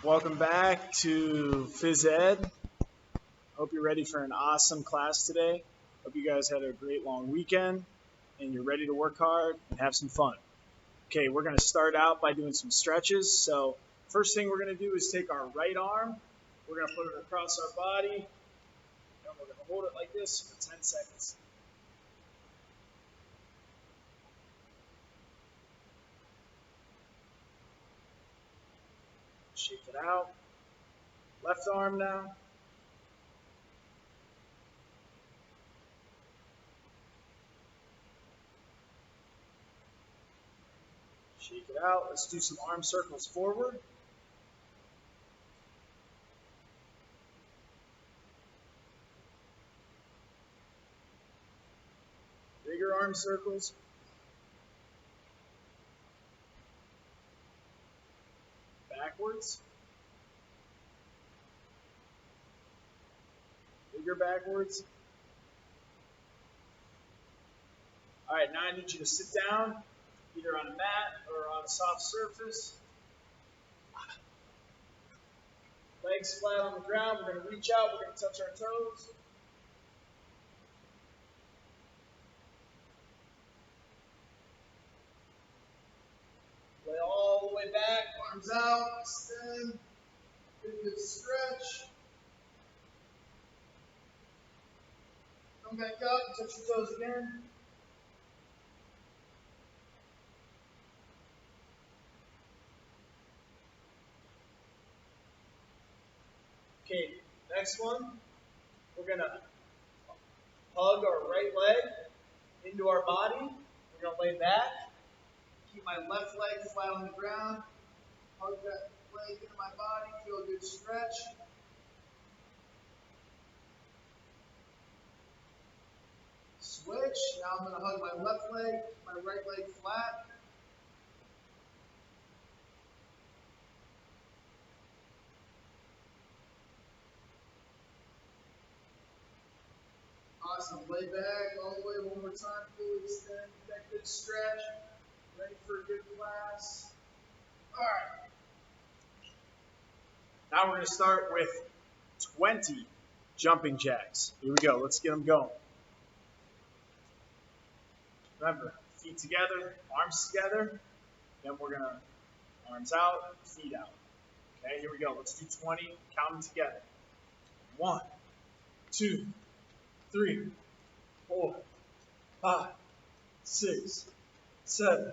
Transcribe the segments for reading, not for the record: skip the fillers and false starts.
Welcome back to Phys Ed. Hope you're ready for an awesome class today. Hope you guys had a great long weekend and you're ready to work hard and have some fun. Okay, we're going to start out by doing some stretches. So first thing we're going to do is take our right arm. We're going to put it across our body and we're going to hold it like this for 10 seconds. Shake it out. Left arm now. Shake it out. Let's do some arm circles forward. Bigger arm circles. Backwards. Bigger backwards. All right, now I need you to sit down, either on a mat or on a soft surface. Legs flat on the ground. We're going to reach out. We're going to touch our toes. Lay all the way back. Arms out. Extend. Good stretch. Come back up. Touch your toes again. Okay, next one, we're going to hug our right leg into our body. We're going to lay back. Keep my left leg flat on the ground. Hug that leg into my body. Feel a good stretch. Switch. Now I'm going to hug my left leg, my right leg flat. Awesome. Lay back all the way one more time. Fully extend. That good stretch. Ready for a good class. All right. Now we're going to start with 20 jumping jacks. Here we go. Let's get them going. Remember, feet together, arms together. Then we're going to arms out, feet out. Okay, here we go. Let's do 20. Count them together. 1, 2, 3, 4, 5, 6, 7,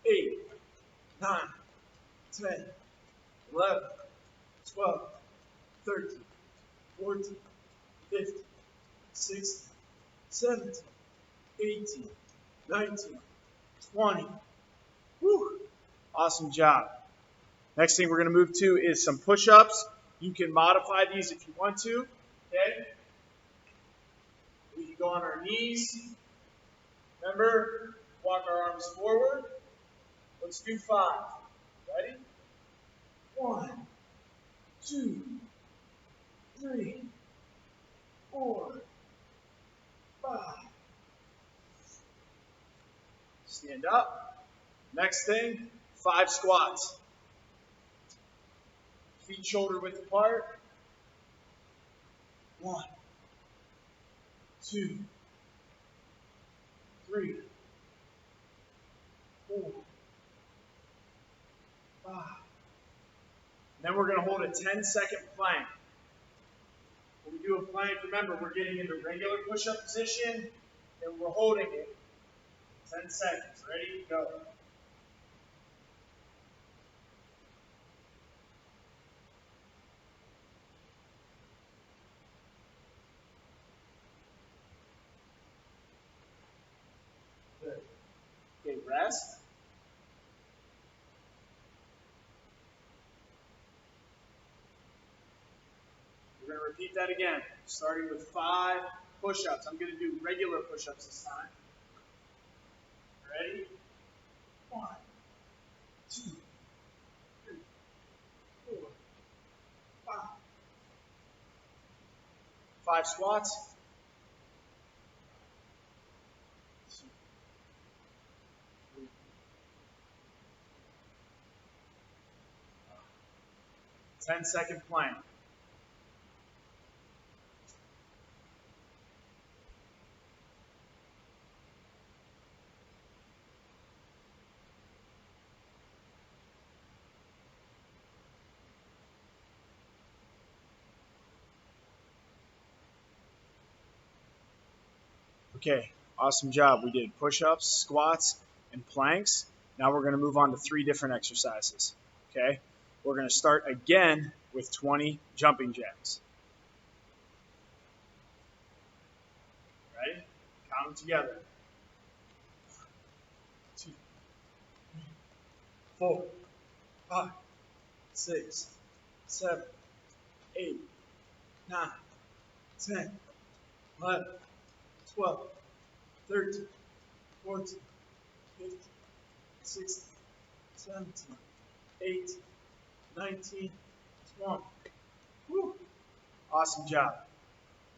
8, 9, 10, 11, 12, 13, 14, 15, 16, 17, 18, 19, 20. Woo! Awesome job. Next thing we're going to move to is some push-ups. You can modify these if you want to. Okay? We can go on our knees. Remember, walk our arms forward. Let's do 5. Ready? 1, 2, 3, 4, 5. Stand up. Next thing, 5 squats. Feet shoulder width apart. 1, 2, 3, 4, 5. Then we're going to hold a 10-second plank. When we do a plank, remember, we're getting into regular push-up position, and we're holding it 10 seconds. Ready? Go. Good. Okay, rest. We're going to repeat that again, starting with 5 push-ups. I'm going to do regular push-ups this time. Ready? 1, 2, 3, 4, 5. 5 squats. 2, 3, 10-second plank. Okay, awesome job. We did push-ups, squats, and planks. Now we're going to move on to 3 different exercises. Okay, we're going to start again with 20 jumping jacks. Ready? Count them together. 2, 3, 4, 5, 6, 7, 8, 9, 10, 11, 12, 13, 14, 15, 16, 17, 18, 19, 20. Woo. Awesome job.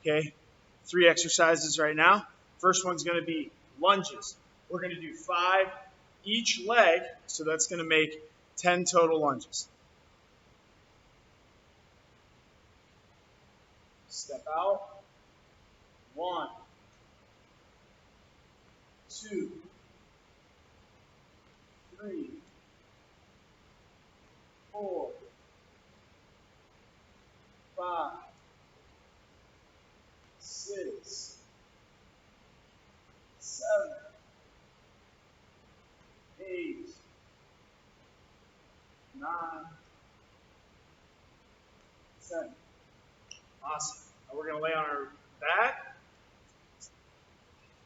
Okay, 3 exercises right now. First one's going to be lunges. We're going to do 5 each leg, so that's going to make 10 total lunges. Step out. 1, 2, 3, 4, 5, 6, 7, 8, 9, 10. Awesome. Now we're going to lay on our back.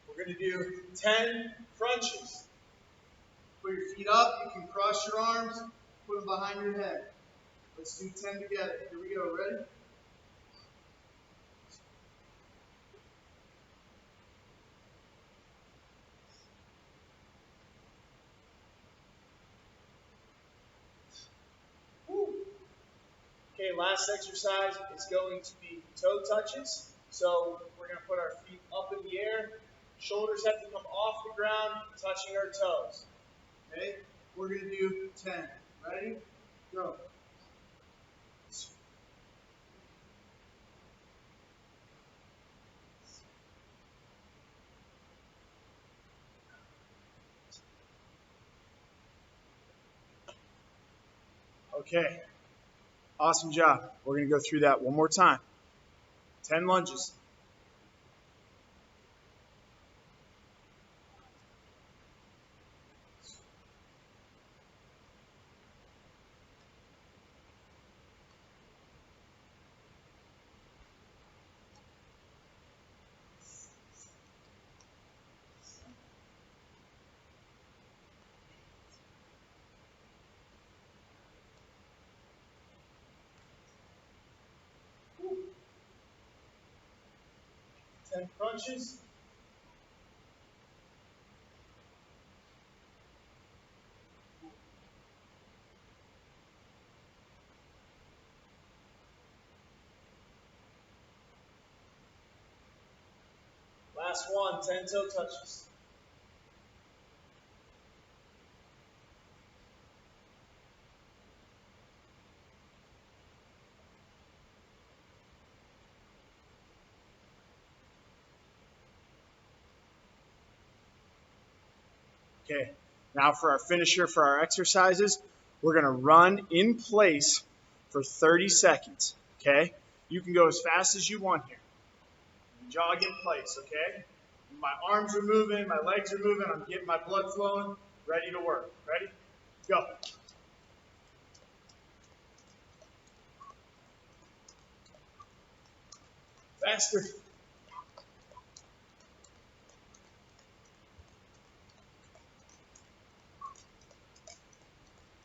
We're going to do 10 crunches. Put your feet up. You can cross your arms. Put them behind your head. Let's do 10 together. Here we go. Ready? Woo. Okay, last exercise is going to be toe touches. So we're going to put our feet up in the air. Shoulders have to come off the ground, touching our toes. Okay? We're going to do 10. Ready? Go. Okay. Awesome job. We're going to go through that one more time. 10 lunges. Woo. 10 crunches. Last one, 10 toe touches. Okay, now for our finisher for our exercises, we're going to run in place for 30 seconds, okay? You can go as fast as you want here. Jog in place, okay? My arms are moving, my legs are moving, I'm getting my blood flowing, ready to work. Ready? Go. Faster.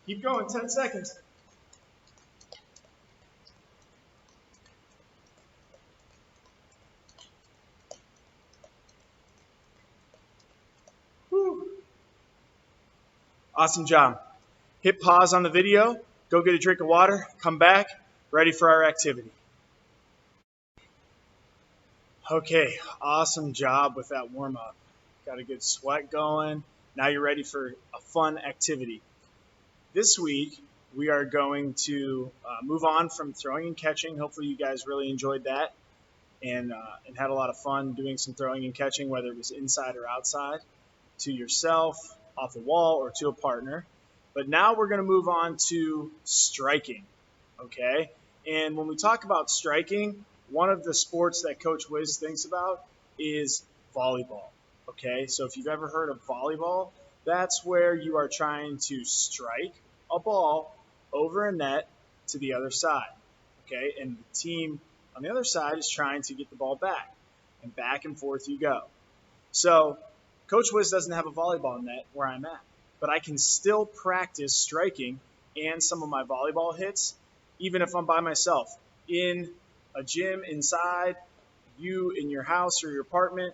Keep going, 10 seconds. Whew. Awesome job. Hit pause on the video, go get a drink of water, come back, ready for our activity. Okay, awesome job with that warm-up. Got a good sweat going. Now you're ready for a fun activity. This week, we are going to move on from throwing and catching. Hopefully you guys really enjoyed that and had a lot of fun doing some throwing and catching, whether it was inside or outside, to yourself, off a wall, or to a partner. But now we're going to move on to striking, okay? And when we talk about striking, one of the sports that Coach Wiz thinks about is volleyball, okay? So if you've ever heard of volleyball, that's where you are trying to strike a ball over a net to the other side, okay? And the team on the other side is trying to get the ball back and forth you go. So Coach Wiz doesn't have a volleyball net where I'm at, but I can still practice striking and some of my volleyball hits, even if I'm by myself, in a gym, inside, you in your house or your apartment.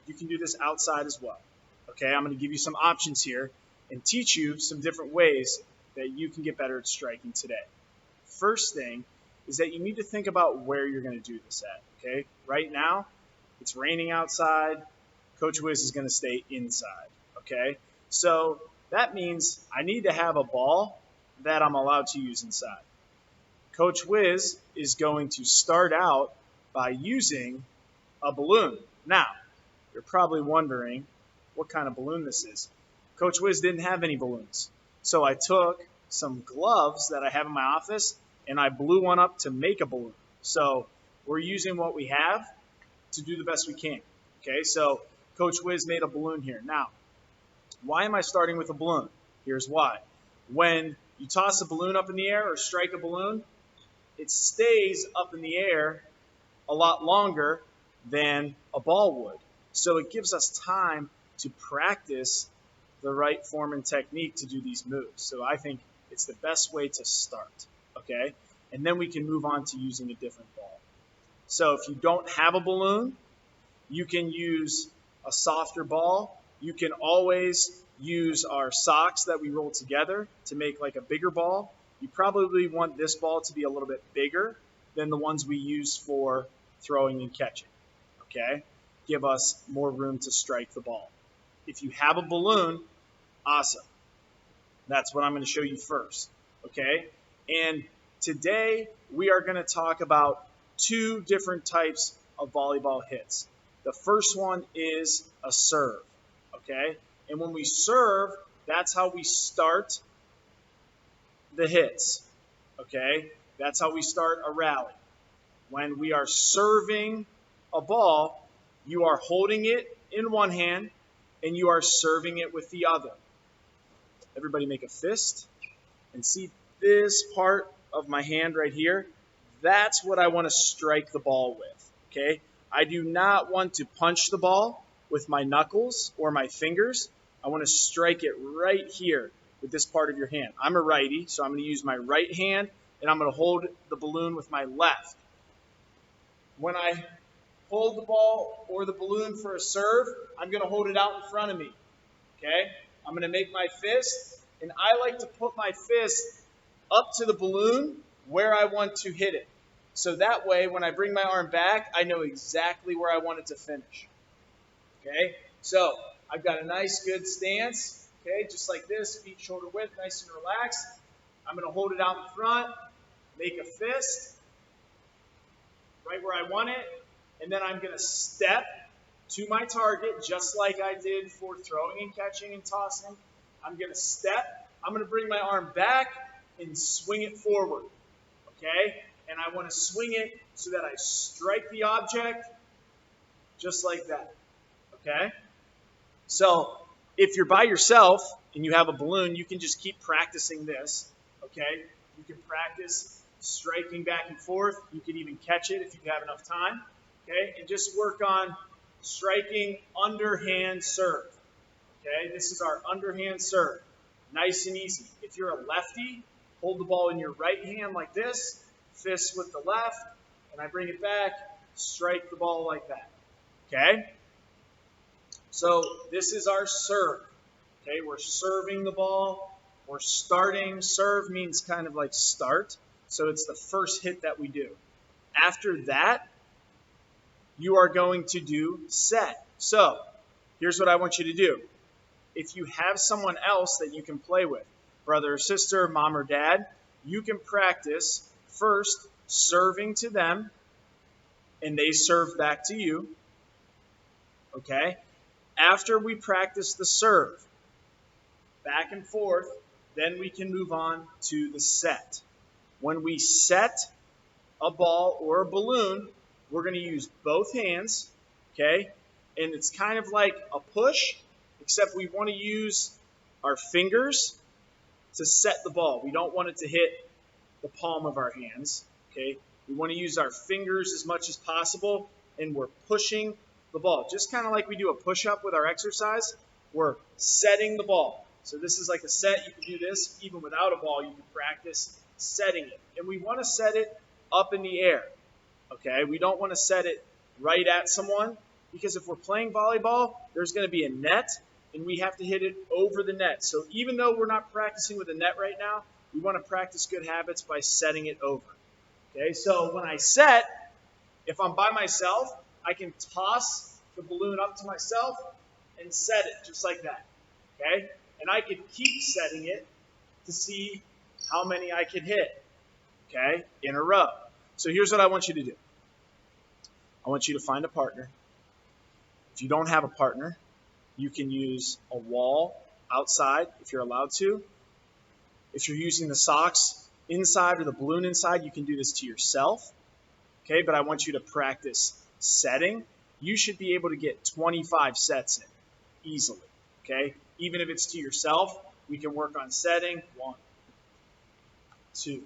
You can do this outside as well. Okay, I'm going to give you some options here and teach you some different ways that you can get better at striking today. First thing is that you need to think about where you're going to do this at. Okay, right now it's raining outside. Coach Wiz is going to stay inside. Okay, so that means I need to have a ball that I'm allowed to use inside. Coach Wiz is going to start out by using a balloon. Now, you're probably wondering what kind of balloon this is. Coach Wiz didn't have any balloons. So I took some gloves that I have in my office and I blew one up to make a balloon. So we're using what we have to do the best we can. Okay, so Coach Wiz made a balloon here. Now, why am I starting with a balloon? Here's why. When you toss a balloon up in the air or strike a balloon, it stays up in the air a lot longer than a ball would. So it gives us time to practice the right form and technique to do these moves. So I think it's the best way to start, okay? And then we can move on to using a different ball. So if you don't have a balloon, you can use a softer ball. You can always use our socks that we roll together to make like a bigger ball. You probably want this ball to be a little bit bigger than the ones we use for throwing and catching, okay? Give us more room to strike the ball. If you have a balloon, awesome. That's what I'm going to show you first, okay? And today we are going to talk about two different types of volleyball hits. The first one is a serve, okay? And when we serve, that's how we start the hits, okay? That's how we start a rally. When we are serving a ball, you are holding it in one hand and you are serving it with the other. Everybody make a fist and see this part of my hand right here. That's what I want to strike the ball with, okay? I do not want to punch the ball with my knuckles or my fingers. I want to strike it right here with this part of your hand. I'm a righty, so I'm going to use my right hand and I'm going to hold the balloon with my left. When I hold the ball or the balloon for a serve, I'm going to hold it out in front of me, okay? I'm going to make my fist, and I like to put my fist up to the balloon where I want to hit it. So that way, when I bring my arm back, I know exactly where I want it to finish, okay? So I've got a nice, good stance, okay, just like this, feet shoulder width, nice and relaxed. I'm going to hold it out in front, make a fist right where I want it, and then I'm going to step to my target just like I did for throwing and catching and tossing. I'm going to step. I'm going to bring my arm back and swing it forward, okay? And I want to swing it so that I strike the object just like that, okay? So if you're by yourself and you have a balloon, you can just keep practicing this, okay? You can practice striking back and forth. You can even catch it if you have enough time, okay? And just work on striking underhand serve, okay? This is our underhand serve. Nice and easy. If you're a lefty, hold the ball in your right hand like this, fist with the left, and I bring it back, strike the ball like that, okay? So this is our serve, okay? We're serving the ball. We're starting. Serve means kind of like start. So it's the first hit that we do. After that, you are going to do set. So here's what I want you to do. If you have someone else that you can play with, brother or sister, mom or dad, you can practice first serving to them, and they serve back to you. Okay? After we practice the serve, back and forth, then we can move on to the set. When we set a ball or a balloon, we're going to use both hands, okay? And it's kind of like a push, except we want to use our fingers to set the ball. We don't want it to hit the palm of our hands, okay? We want to use our fingers as much as possible, and we're pushing the ball. Just kind of like we do a push-up with our exercise, we're setting the ball. So this is like a set. You can do this even without a ball. You can practice setting it. And we want to set it up in the air, okay? We don't want to set it right at someone, because if we're playing volleyball, there's going to be a net, and we have to hit it over the net. So even though we're not practicing with a net right now, we want to practice good habits by setting it over. Okay, so when I set, if I'm by myself, I can toss the balloon up to myself and set it just like that. Okay, and I could keep setting it to see how many I can hit, okay, in a row. So here's what I want you to do. I want you to find a partner. If you don't have a partner, you can use a wall outside if you're allowed to. If you're using the socks inside or the balloon inside, you can do this to yourself. Okay, but I want you to practice setting. You should be able to get 25 sets in easily. Okay, even if it's to yourself, we can work on setting. 1, 2,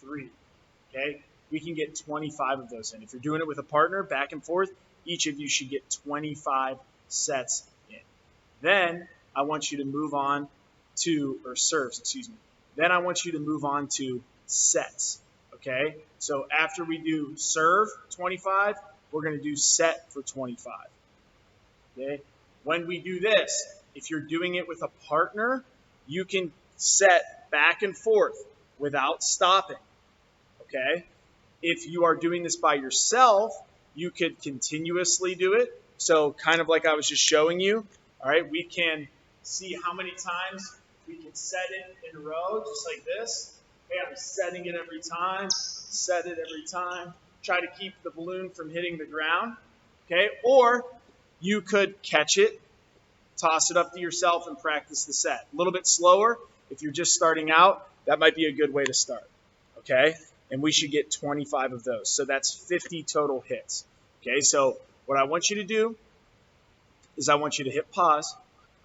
3. Okay, we can get 25 of those in. If you're doing it with a partner, back and forth, each of you should get 25 sets in. Then I want you to move on to, or serves, excuse me. Then I want you to move on to sets, okay? So after we do serve 25, we're going to do set for 25, okay? When we do this, if you're doing it with a partner, you can set back and forth without stopping, okay? If you are doing this by yourself, you could continuously do it. So kind of like I was just showing you, all right? We can see how many times we can set it in a row, just like this. Okay, I'm setting it every time, set it every time. Try to keep the balloon from hitting the ground, okay? Or you could catch it, toss it up to yourself, and practice the set. A little bit slower. If you're just starting out, that might be a good way to start, okay? And we should get 25 of those. So that's 50 total hits, okay? So what I want you to do is I want you to hit pause.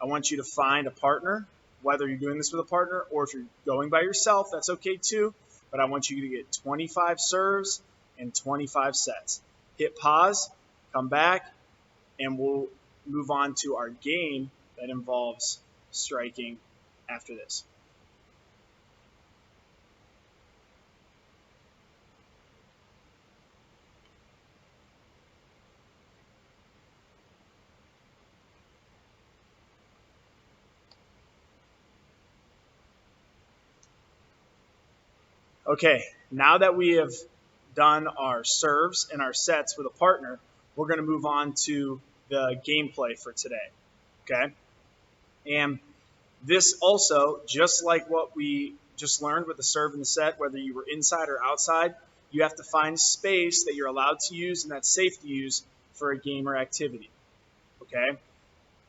I want you to find a partner, whether you're doing this with a partner or if you're going by yourself, that's okay too. But I want you to get 25 serves and 25 sets. Hit pause, come back, and we'll move on to our game that involves striking after this. Okay, now that we have done our serves and our sets with a partner, we're going to move on to the gameplay for today, okay? And this also, just like what we just learned with the serve and the set, whether you were inside or outside, you have to find space that you're allowed to use and that's safe to use for a game or activity, okay?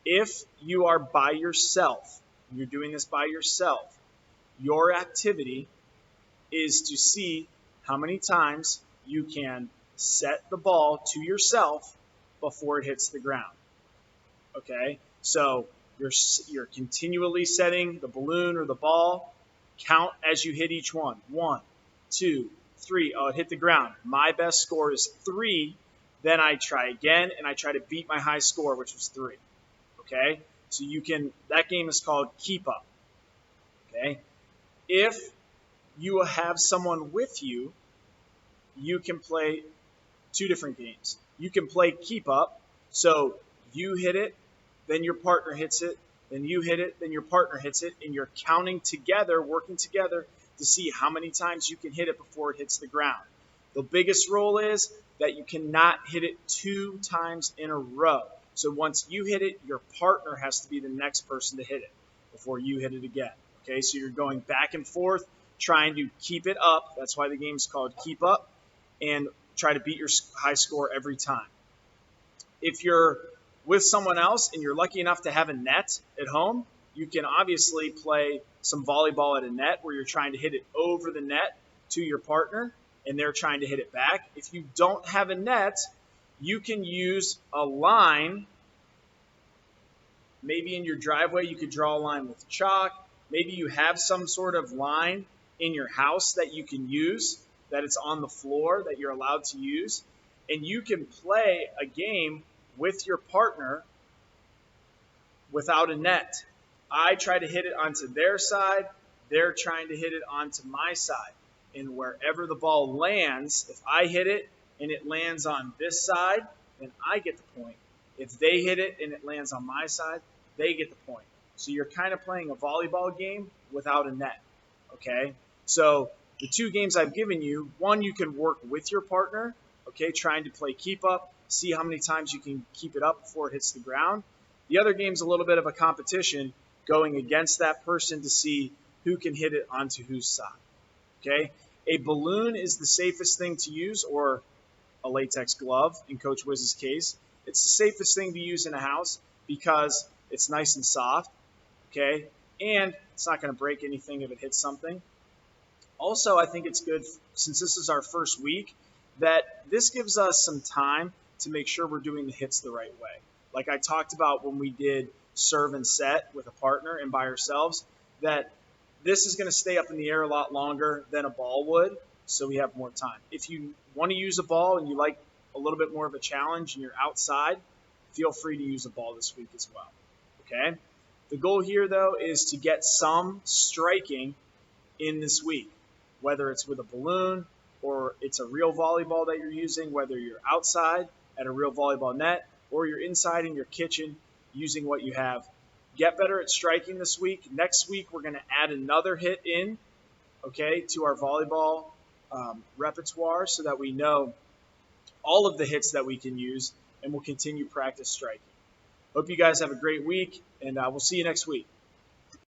If you are by yourself, and you're doing this by yourself, your activity is to see how many times you can set the ball to yourself before it hits the ground. Okay, so you're continually setting the balloon or the ball. Count as you hit each one. 1, 2, 3. Oh, it hit the ground. My best score is 3. Then I try again, and I try to beat my high score, which was 3. Okay, so you can. That game is called Keep Up. Okay, if you have someone with you, you can play 2 different games. You can play Keep Up, so you hit it, then your partner hits it, then you hit it, then your partner hits it, and you're counting together, working together to see how many times you can hit it before it hits the ground. The biggest rule is that you cannot hit it 2 times in a row. So once you hit it, your partner has to be the next person to hit it. before you hit it again. Okay, so you're going back and forth, trying to keep it up. That's why the game's called Keep Up, and try to beat your high score every time. If you're with someone else and you're lucky enough to have a net at home, you can obviously play some volleyball at a net where you're trying to hit it over the net to your partner and they're trying to hit it back. If you don't have a net, you can use a line. Maybe in your driveway you could draw a line with chalk. Maybe you have some sort of line in your house that you can use, that it's on the floor that you're allowed to use, and you can play a game with your partner without a net. I try to hit it onto their side. They're trying to hit it onto my side. And wherever the ball lands, if I hit it and it lands on this side, then I get the point. If they hit it and it lands on my side, they get the point. So you're kind of playing a volleyball game without a net, okay? So the two games I've given you, one, you can work with your partner, okay, trying to play keep up, see how many times you can keep it up before it hits the ground. The other game's a little bit of a competition, going against that person to see who can hit it onto whose side, okay? A balloon is the safest thing to use, or a latex glove in Coach Wiz's case. It's the safest thing to use in a house because it's nice and soft, okay? And it's not going to break anything if it hits something. Also, I think it's good, since this is our first week, that this gives us some time to make sure we're doing the hits the right way. Like I talked about when we did serve and set with a partner and by ourselves, that this is going to stay up in the air a lot longer than a ball would, so we have more time. If you want to use a ball and you like a little bit more of a challenge and you're outside, feel free to use a ball this week as well, okay? The goal here, though, is to get some striking in this week, whether it's with a balloon or it's a real volleyball that you're using, whether you're outside at a real volleyball net or you're inside in your kitchen using what you have. Get better at striking this week. Next week, we're going to add another hit in, okay, to our volleyball repertoire so that we know all of the hits that we can use, and we'll continue practice striking. Hope you guys have a great week, and we'll see you next week.